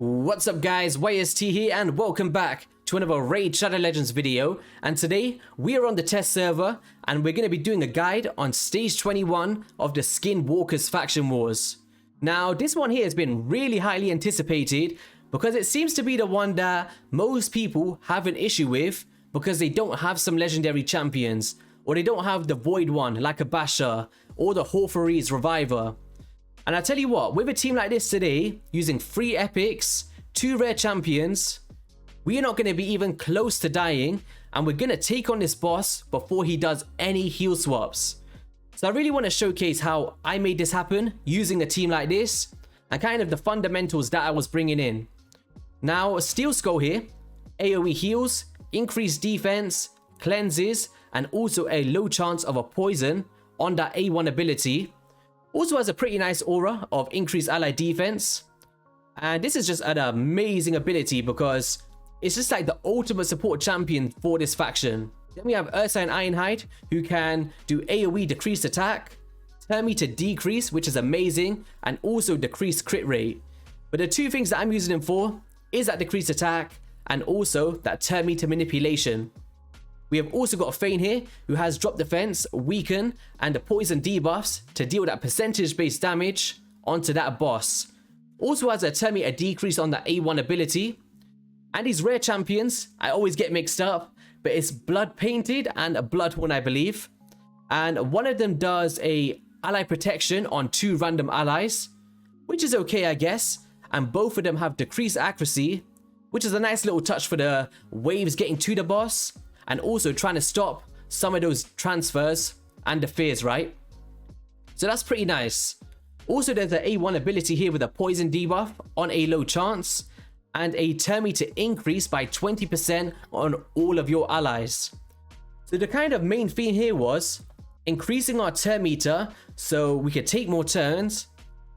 What's up guys, YST here and welcome back to another Raid Shadow Legends video. And today we are on the test server and we're going to be doing a guide on stage 21 of the Skinwalkers faction wars. Now this one here has been really highly anticipated because it seems to be the one that most people have an issue with because they don't have some legendary champions, or they don't have the void one like a Basher or the Hawthorne's Reviver. And I tell you what, with a team like this today, using 3 epics, 2 rare champions, we are not going to be even close to dying, and we're going to take on this boss before he does any heal swaps. So I really want to showcase how I made this happen using a team like this, and kind of the fundamentals that I was bringing in. Now, Steel Skull here, AoE heals, increased defense, cleanses, and also a low chance of a poison on that A1 ability. Also has a pretty nice aura of increased ally defense. And this is just an amazing ability because it's just like the ultimate support champion for this faction. Then we have Ursine Ironhide, who can do AoE decreased attack, turn meter decrease, which is amazing, and also decreased crit rate. But the 2 things that I'm using him for is that decreased attack and also that turn meter manipulation. We have also got a Fane here who has drop defense, weaken, and the poison debuffs to deal that percentage based damage onto that boss. Also has a turn meter decrease on that A1 ability. And these rare champions, I always get mixed up, but it's Blood Painted and a Bloodhorn, I believe. And one of them does a ally protection on 2 random allies, which is okay, I guess. And both of them have decreased accuracy, which is a nice little touch for the waves getting to the boss, and also trying to stop some of those transfers and the fears, right? So that's pretty nice. Also, there's an A1 ability here with a poison debuff on a low chance, and a turn meter increase by 20% on all of your allies. So the kind of main theme here was increasing our turn meter so we could take more turns,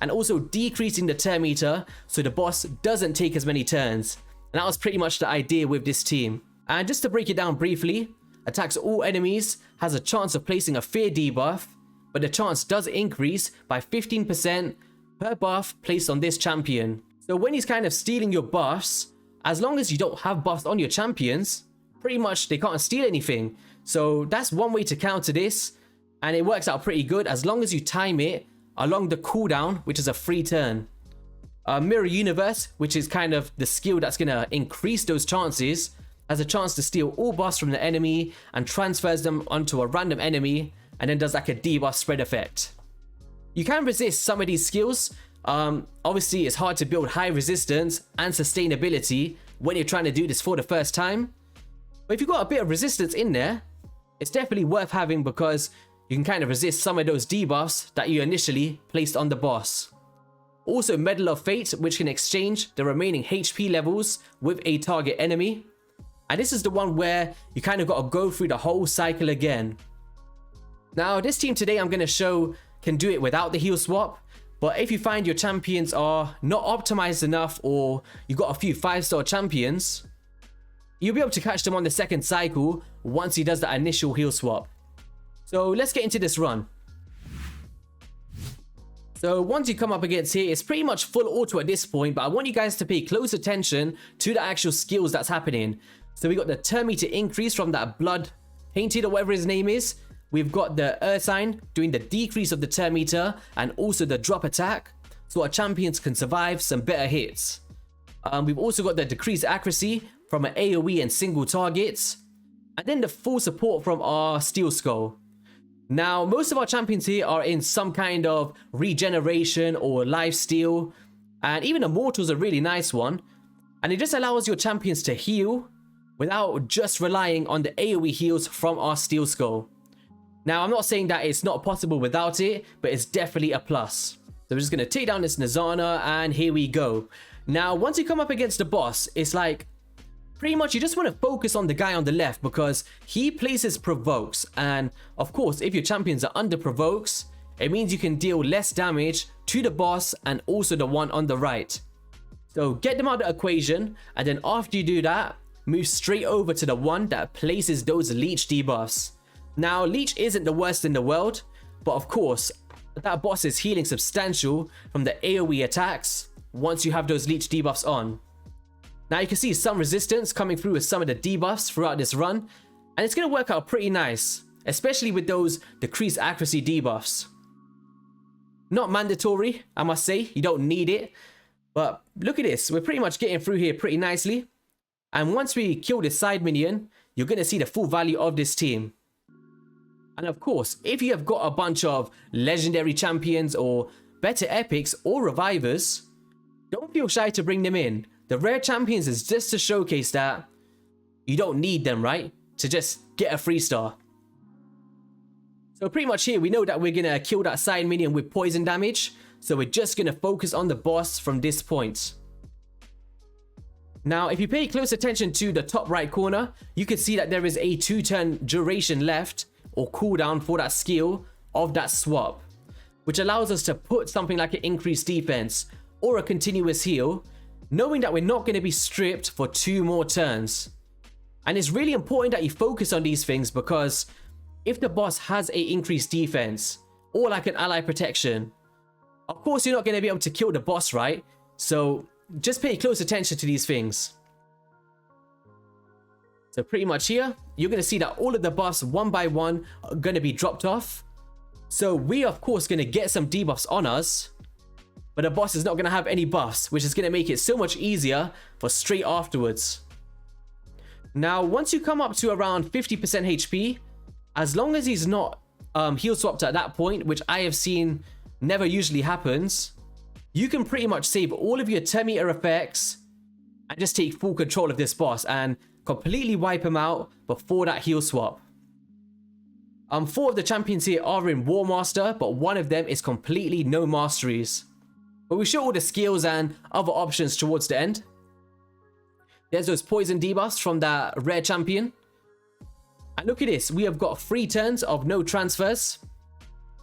and also decreasing the turn meter so the boss doesn't take as many turns. And that was pretty much the idea with this team. And just to break it down briefly, attacks all enemies, has a chance of placing a fear debuff, but the chance does increase by 15% per buff placed on this champion. So when he's kind of stealing your buffs, as long as you don't have buffs on your champions, pretty much they can't steal anything. So that's one way to counter this, and it works out pretty good as long as you time it along the cooldown, which is a free turn. Mirror Universe, which is kind of the skill that's going to increase those chances, has a chance to steal all buffs from the enemy and transfers them onto a random enemy, and then does like a debuff spread effect. You can resist some of these skills. Obviously it's hard to build high resistance and sustainability when you're trying to do this for the first time, but if you've got a bit of resistance in there, it's definitely worth having because you can kind of resist some of those debuffs that you initially placed on the boss. Also Medal of Fate, which can exchange the remaining HP levels with a target enemy. And this is the one where you kind of got to go through the whole cycle again. Now this team today I'm going to show can do it without the heal swap. But if you find your champions are not optimized enough, or you got a few 5-star champions, you'll be able to catch them on the second cycle once he does that initial heal swap. So let's get into this run. So once you come up against here, it's pretty much full auto at this point, but I want you guys to pay close attention to the actual skills that's happening. So we got the turn meter increase from that Blood Painted or whatever his name is. We've got the Ursine doing the decrease of the turn meter and also the drop attack, so our champions can survive some better hits. We've also got the decreased accuracy from an AoE and single targets, and then the full support from our Steel Skull. Now most of our champions here are in some kind of regeneration or lifesteal, and even Immortal's a really nice one, and it just allows your champions to heal without just relying on the AoE heals from our Steel Skull. Now I'm not saying that it's not possible without it, but it's definitely a plus. So we're just going to take down this Nazana, and here we go. Now once you come up against the boss, it's like pretty much you just want to focus on the guy on the left because he places provokes, and of course if your champions are under provokes, it means you can deal less damage to the boss and also the one on the right. So get them out of the equation, and then after you do that, move straight over to the one that places those leech debuffs. Now leech isn't the worst in the world, but of course that boss is healing substantial from the AoE attacks, once you have those leech debuffs on. Now you can see some resistance coming through with some of the debuffs throughout this run, and it's going to work out pretty nice, especially with those decreased accuracy debuffs. Not mandatory, I must say, you don't need it, but look at this, we're pretty much getting through here pretty nicely, and once we kill this side minion, you're going to see the full value of this team. And of course, if you have got a bunch of legendary champions or better epics or revivers, don't feel shy to bring them in. The rare champions is just to showcase that you don't need them, right? To just get a 3-star. So pretty much here, we know that we're going to kill that side minion with poison damage. So we're just going to focus on the boss from this point. Now, if you pay close attention to the top right corner, you can see that there is a 2-turn duration left or cooldown for that skill of that swap, which allows us to put something like an increased defense or a continuous heal, knowing that we're not going to be stripped for 2 more turns. And it's really important that you focus on these things, because if the boss has a increased defense or like an ally protection, of course you're not going to be able to kill the boss, right? So just pay close attention to these things. So pretty much here, you're going to see that all of the buffs one by one are going to be dropped off. So we of course going to get some debuffs on us, but the boss is not going to have any buffs, which is going to make it so much easier for straight afterwards. Now, once you come up to around 50% HP, as long as he's not heal swapped at that point, which I have seen never usually happens, you can pretty much save all of your turn meter effects and just take full control of this boss and completely wipe him out before that heal swap. 4 of the champions here are in War Master, but one of them is completely no masteries. But we show all the skills and other options towards the end. There's those poison debuffs from that rare champion. And look at this, we have got 3 turns of no transfers,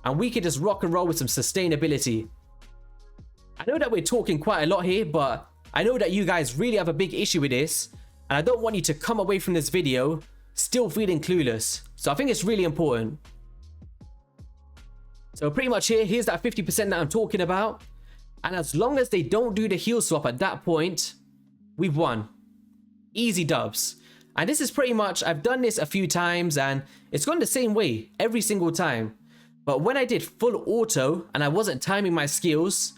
and we can just rock and roll with some sustainability. I know that we're talking quite a lot here, but I know that you guys really have a big issue with this, and I don't want you to come away from this video still feeling clueless. So I think it's really important. So pretty much here's that 50% that I'm talking about. And as long as they don't do the heal swap at that point, we've won. Easy dubs. And this is pretty much, I've done this a few times and it's gone the same way every single time. But when I did full auto and I wasn't timing my skills,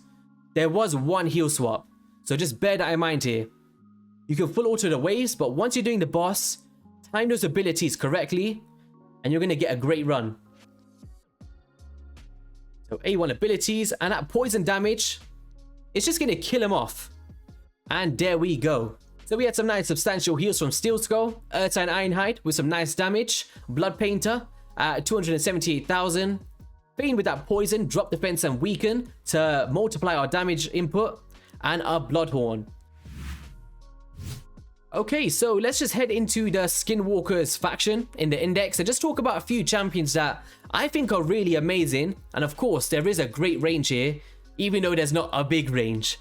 there was 1 heal swap. So just bear that in mind here. You can full auto the waves, but once you're doing the boss, time those abilities correctly and you're going to get a great run. So A1 abilities, and that poison damage, it's just going to kill him off. And there we go. So we had some nice substantial heals from Steel Skull, Earthine Ironhide with some nice damage, Blood Painter at 278,000, Bane with that poison, drop defense and weaken to multiply our damage input, and our Bloodhorn. Okay, so let's just head into the Skinwalkers faction in the index and just talk about a few champions that I think are really amazing. And of course, there is a great range here, even though there's not a big range.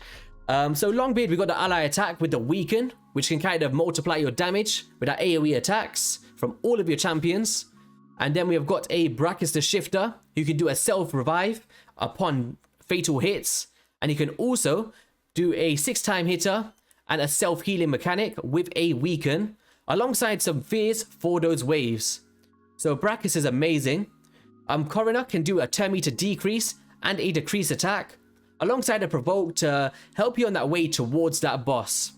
So Longbeard, we got the ally attack with the weaken, which can kind of multiply your damage with our AoE attacks from all of your champions. And then we have got a Brachus the Shifter, who can do a self-revive upon fatal hits. And he can also do a 6-time hitter and a self-healing mechanic with a weaken, alongside some fears for those waves. So Brachus is amazing. Coroner can do a turn meter decrease and a decrease attack, alongside a provoke to help you on that way towards that boss.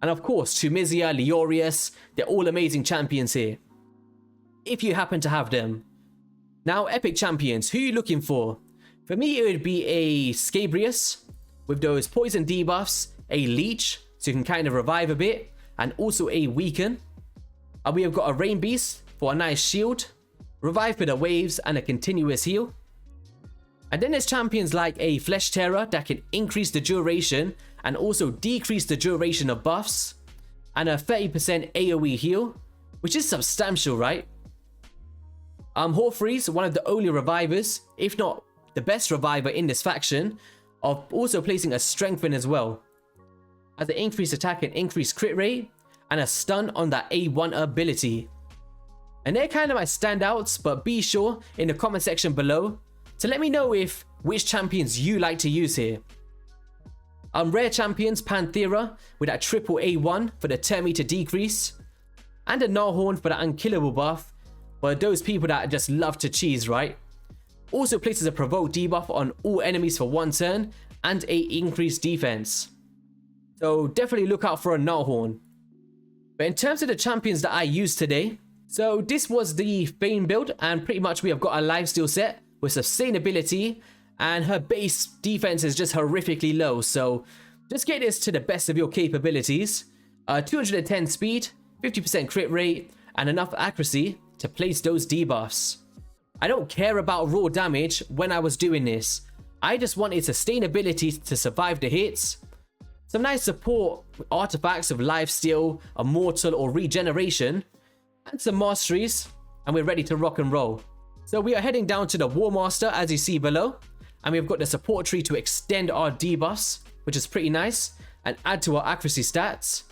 And of course, Tumizia, Leorius, they're all amazing champions here, if you happen to have them. Now, epic champions, who are you looking for? For me, it would be a Scabrius with those poison debuffs, a leech, so you can kind of revive a bit, and also a weaken. And we have got a Rain Beast for a nice shield, revive for the waves, and a continuous heal. And then there's champions like a Flesh Terror that can increase the duration and also decrease the duration of buffs, and a 30% AoE heal, which is substantial, right? Horfreeze, one of the only revivers, if not the best reviver in this faction, of also placing a strengthen as well, as an increased attack and increased crit rate, and a stun on that A1 ability. And they're kind of my standouts, but be sure in the comment section below to let me know which champions you like to use here. Rare champions, Panthera, with that triple A1 for the 10 meter decrease. And a Gnarlhorn for that unkillable buff. For those people that just love to cheese, right? Also places a provoke debuff on all enemies for 1 turn. And a increased defense. So definitely look out for a Gnarlhorn. But in terms of the champions that I used today, so this was the Fane build, and pretty much we have got a lifesteal set with sustainability, and her base defense is just horrifically low, so just get this to the best of your capabilities. 210 speed, 50% crit rate, and enough accuracy to place those debuffs. I don't care about raw damage when I was doing this. I just wanted sustainability to survive the hits. Some nice support artifacts of lifesteal, immortal, or regeneration, and some masteries, and we're ready to rock and roll. So we are heading down to the War Master, as you see below, and we've got the support tree to extend our debuffs, which is pretty nice, and add to our accuracy stats.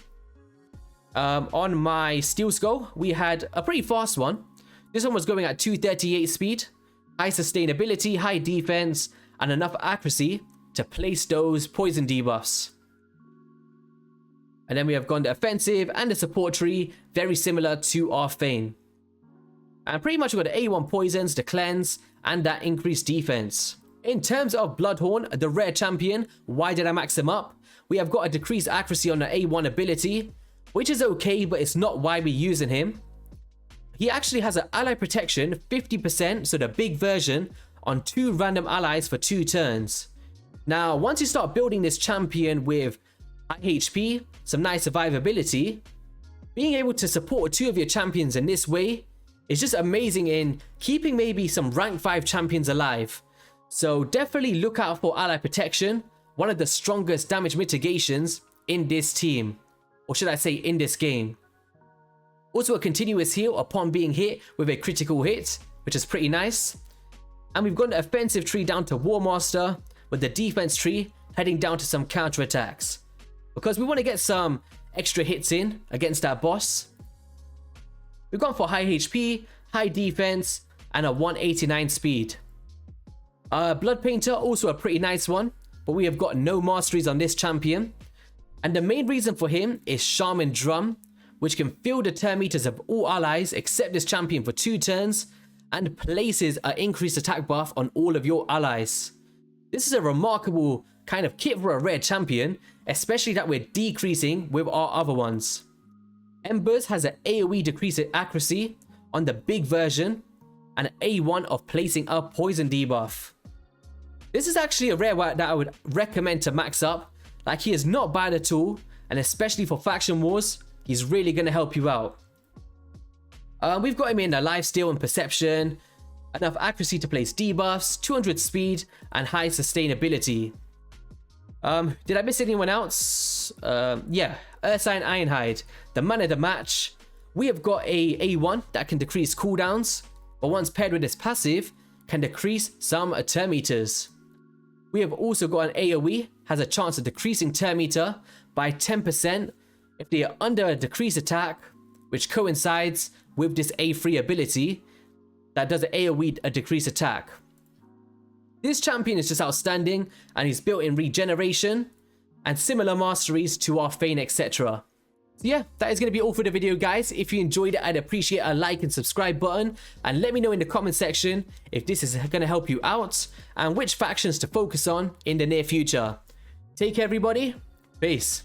On my Steel Skull, we had a pretty fast one. This one was going at 238 speed, high sustainability, high defense, and enough accuracy to place those poison debuffs. And then we have gone the offensive and the support tree, very similar to our Fane. And pretty much we've got the A1 poisons, the cleanse, and that increased defense. In terms of Bloodhorn, the rare champion, why did I max him up? We have got a decreased accuracy on the A1 ability, which is okay, but it's not why we're using him. He actually has an ally protection, 50%, so the big version, on 2 random allies for 2 turns. Now, once you start building this champion with high HP, some nice survivability, being able to support 2 of your champions in this way is just amazing in keeping maybe some rank 5 champions alive. So definitely look out for ally protection, one of the strongest damage mitigations in this team, or should I say in this game. Also a continuous heal upon being hit with a critical hit, which is pretty nice. And we've got the offensive tree down to War Master, with the defense tree heading down to some counter attacks, because we want to get some extra hits in against that boss. We've gone for high HP, high defense, and a 189 speed. Blood Painter, also a pretty nice one, but we have got no masteries on this champion. And the main reason for him is Shaman Drum, which can fill the turn meters of all allies except this champion for 2 turns, and places an increased attack buff on all of your allies. This is a remarkable kind of kit for a rare champion, especially that we're decreasing with our other ones. Embers has an AoE decrease in accuracy on the big version, and an A1 of placing a poison debuff. This is actually a rare one that I would recommend to max up. Like, he is not bad at all, and especially for faction wars, he's really going to help you out. We've got him in the lifesteal and perception, enough accuracy to place debuffs, 200 speed, and high sustainability. Did I miss anyone else? Yeah, Ursine Ironhide, the man of the match. We have got a A1 that can decrease cooldowns, but once paired with this passive, can decrease some turn meters. We have also got an AoE, has a chance of decreasing turn meter by 10% if they are under a decreased attack, which coincides with this A3 ability that does an AoE a decreased attack. This champion is just outstanding, and he's built in regeneration and similar masteries to our Fane, etc. So yeah, that is going to be all for the video, guys. If you enjoyed it, I'd appreciate a like and subscribe button, and let me know in the comment section if this is going to help you out and which factions to focus on in the near future. Take care, everybody. Peace.